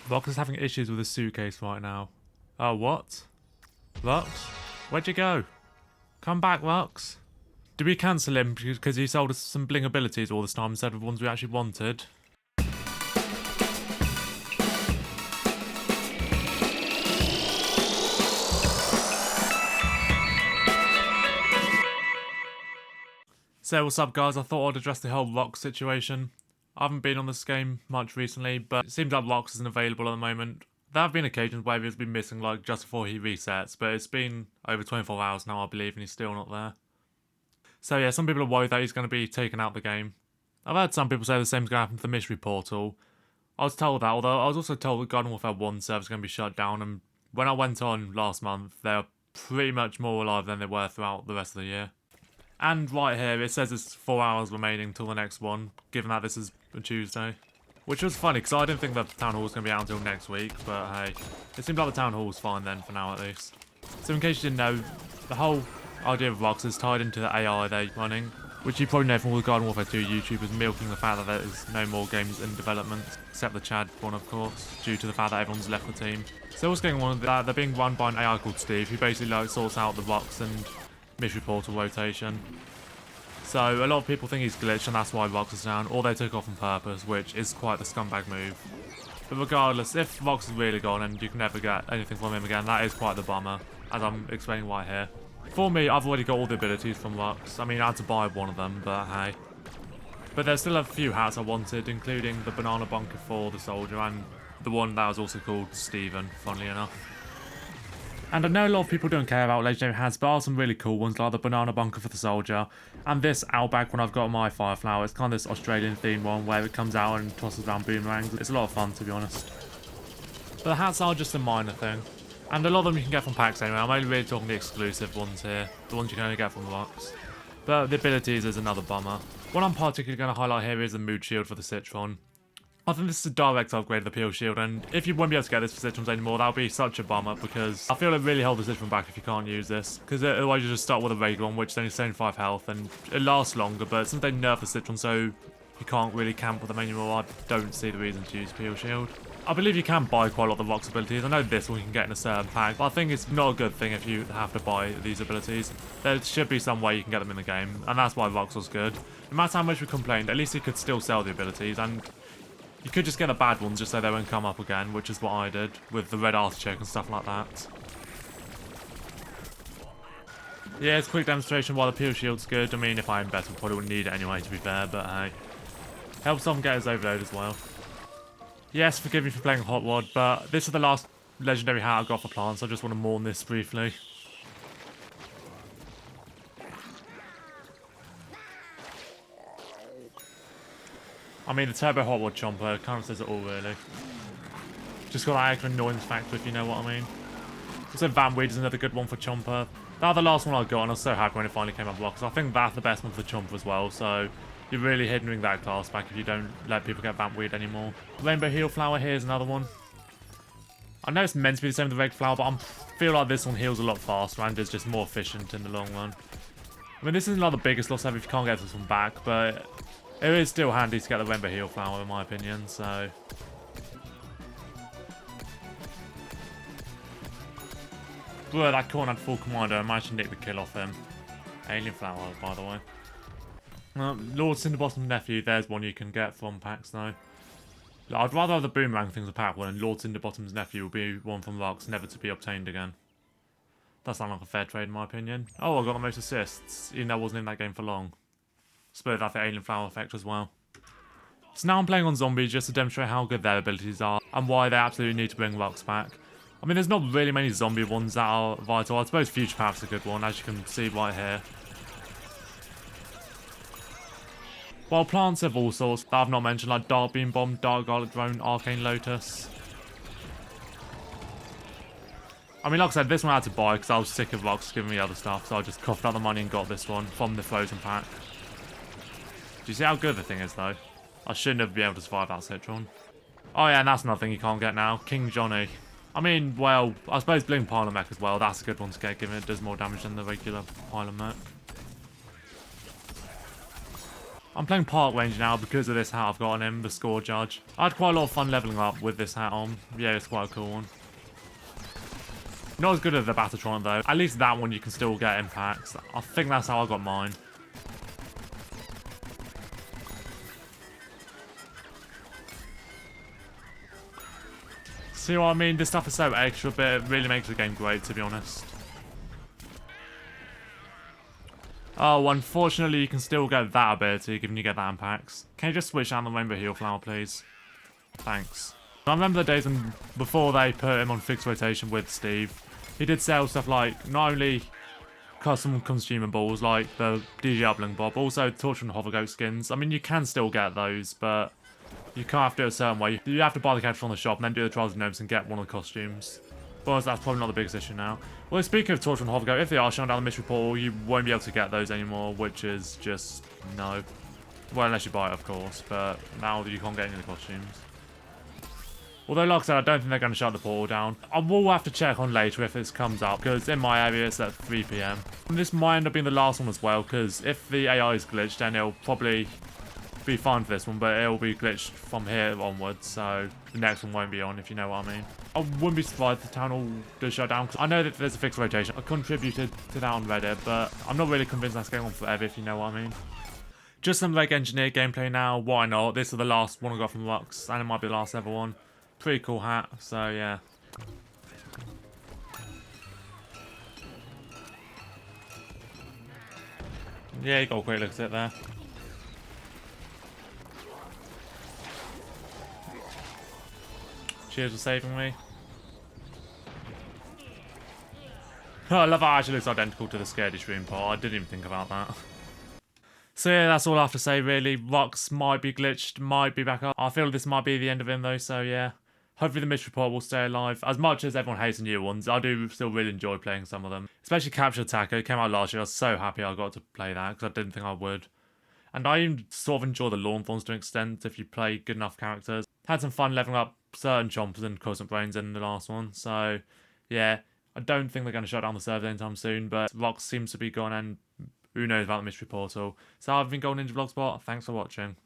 Vox is having issues with his suitcase right now. Oh, what? Vox? Where'd you go? Come back, Vox. Did we cancel him because he sold us some bling abilities all this time instead of ones we actually wanted? So what's up guys, I thought I'd address the whole Vox situation. I haven't been on this game much recently, but it seems like Vox isn't available at the moment. There have been occasions where he's been missing like just before he resets, but it's been over 24 hours now I believe and he's still not there. So yeah, some people are worried that he's going to be taken out of the game. I've heard some people say the same's going to happen to the Mystery Portal. I was told that, although I was also told that Garden Warfare 1 server's going to be shut down, and when I went on last month, they're pretty much more alive than they were throughout the rest of the year. And right here, it says there's 4 hours remaining till the next one, given that this is a Tuesday. Which was funny, because I didn't think the Town Hall was going to be out until next week, but hey, it seems like the Town Hall's fine then, for now at least. So in case you didn't know, the whole idea of Vox is tied into the AI they're running, which you probably know from all the Garden Warfare 2 YouTubers milking the fact that there's no more games in development, except the Chad one of course, due to the fact that everyone's left the team. So what's going on is that they're being run by an AI called Steve, who basically like sorts out the Vox and Mystery Portal rotation. So a lot of people think he's glitched and that's why Vox is down, or they took off on purpose, which is quite the scumbag move. But regardless, if Vox is really gone and you can never get anything from him again, that is quite the bummer, as I'm explaining why here. For me, I've already got all the abilities from Vox. I mean, I had to buy one of them, but hey. But there's still a few hats I wanted, including the banana bunker for the soldier and the one that was also called Steven, funnily enough. And I know a lot of people don't care about legendary hats, but there are some really cool ones like the banana bunker for the soldier, and this outback when I've got my Fireflower. It's kind of this Australian themed one where it comes out and tosses around boomerangs. It's a lot of fun, to be honest. But the hats are just a minor thing. And a lot of them you can get from packs anyway. I'm only really talking the exclusive ones here. The ones you can only get from the box. But the abilities is another bummer. What I'm particularly going to highlight here is the mood shield for the Citron. I think this is a direct upgrade of the Peel Shield, and if you won't be able to get this for Citrons anymore, that would be such a bummer, because I feel it really held the Citron back if you can't use this. Because otherwise you just start with a regular one, which is only 75 health, and it lasts longer, but since they nerfed the Citron so you can't really camp with them anymore, I don't see the reason to use Peel Shield. I believe you can buy quite a lot of the Vox abilities. I know this one you can get in a certain pack, but I think it's not a good thing if you have to buy these abilities. There should be some way you can get them in the game, and that's why Vox was good. No matter how much we complained, at least you could still sell the abilities, and you could just get the bad ones just so they won't come up again, which is what I did with the red artichoke and stuff like that. Yeah, it's a quick demonstration why the Peel Shield's good. I mean, if I am better, probably wouldn't need it anyway, to be fair, but hey. Helps someone get his overload as well. Yes, forgive me for playing Hot Rod, but this is the last legendary hat I got for plants, so I just want to mourn this briefly. I mean, the Turbo Hot Rod Chomper kind of says it all, really. Just got that extra annoyance factor, if you know what I mean. Also, Vanweed is another good one for Chomper. That's the last one I got, and I was so happy when it finally came up because I think that's the best one for Chomper as well, so you're really hindering that class back if you don't let people get Vanweed anymore. Rainbow Heal Flower here is another one. I know it's meant to be the same with the Red Flower, but I feel like this one heals a lot faster and is just more efficient in the long run. I mean, this isn't like the biggest loss ever if you can't get this one back, but it is still handy to get the Rainbow Heal Flower in my opinion, so. Bro, that Corn had full commando, I managed to nick the kill off him. Alien Flower, by the way. Lord Cinderbottom's nephew, there's one you can get from packs though. I'd rather have the boomerang things a pack one, and Lord Cinderbottom's nephew will be one from Vox, never to be obtained again. That sounds like a fair trade in my opinion. Oh, I got the most assists, even though I wasn't in that game for long. Spurred that for Alien Flower effect as well. So now I'm playing on zombies just to demonstrate how good their abilities are, and why they absolutely need to bring Vox back. I mean, there's not really many zombie ones that are vital. I suppose Future Path's a good one, as you can see right here. While plants have all sorts that I've not mentioned, like Dark Beam Bomb, Dark Garlic Drone, Arcane Lotus. I mean, like I said, this one I had to buy because I was sick of Vox giving me other stuff, so I just coughed out the money and got this one from the Frozen pack. Do you see how good the thing is, though? I should never be able to survive that Citron. Oh yeah, and that's another thing you can't get now. King Johnny. I mean, well, I suppose Bling Pylon as well. That's a good one to get, given it does more damage than the regular Pylon. I'm playing Park Ranger now because of this hat I've got on him, the Score Judge. I had quite a lot of fun leveling up with this hat on. Yeah, it's quite a cool one. Not as good as the Battletron though. At least that one you can still get impacts. I think that's how I got mine. See what I mean? This stuff is so extra, but it really makes the game great, to be honest. Oh, unfortunately you can still get that ability, given you get that impacts. Can you just switch out the Rainbow Heal Flower, please? Thanks. I remember the days when, before they put him on fixed rotation with Steve, he did sell stuff like, not only custom consumables like the DJ Uplink Bob, also Torch and Hovergoat skins. I mean, you can still get those, but you can't have to do it a certain way. You have to buy the character from the shop and then do the Trials of Gnomes and get one of the costumes. But that's probably not the biggest issue now. Well, speaking of Torch and Hovergoat, if they are showing down the mystery portal, you won't be able to get those anymore, which is just no. Well, unless you buy it, of course, but now you can't get any of the costumes. Although, like I said, I don't think they're going to shut the portal down. I will have to check on later if this comes up, because in my area it's at 3 PM. And this might end up being the last one as well, because if the AI is glitched, then it'll probably be fine for this one, but it'll be glitched from here onwards, so the next one won't be on, if you know what I mean. I wouldn't be surprised if the town hall does shut down, because I know that there's a fixed rotation. I contributed to that on Reddit, but I'm not really convinced that's going on forever, if you know what I mean. Just some Leg Engineer gameplay now, why not? This is the last one I got from Lux, and it might be the last ever one. Pretty cool hat, so yeah. Yeah, you got a quick look at it there. Cheers for saving me. I love how it actually looks identical to the Scaredy Stream part. I didn't even think about that. So yeah, that's all I have to say really. Rox might be glitched, might be back up. I feel this might be the end of him though, so yeah. Hopefully the mystery report will stay alive. As much as everyone hates the new ones, I do still really enjoy playing some of them. Especially Capture Attacker. It came out last year. I was so happy I got to play that because I didn't think I would. And I even sort of enjoy the Lawnthorns to an extent if you play good enough characters. Had some fun leveling up certain Chompers and Crescent Brains in the last one. So yeah, I don't think they're going to shut down the server anytime soon. But Rox seems to be gone and who knows about the mystery portal. So I've been Golden Ninja Vlogspot. Thanks for watching.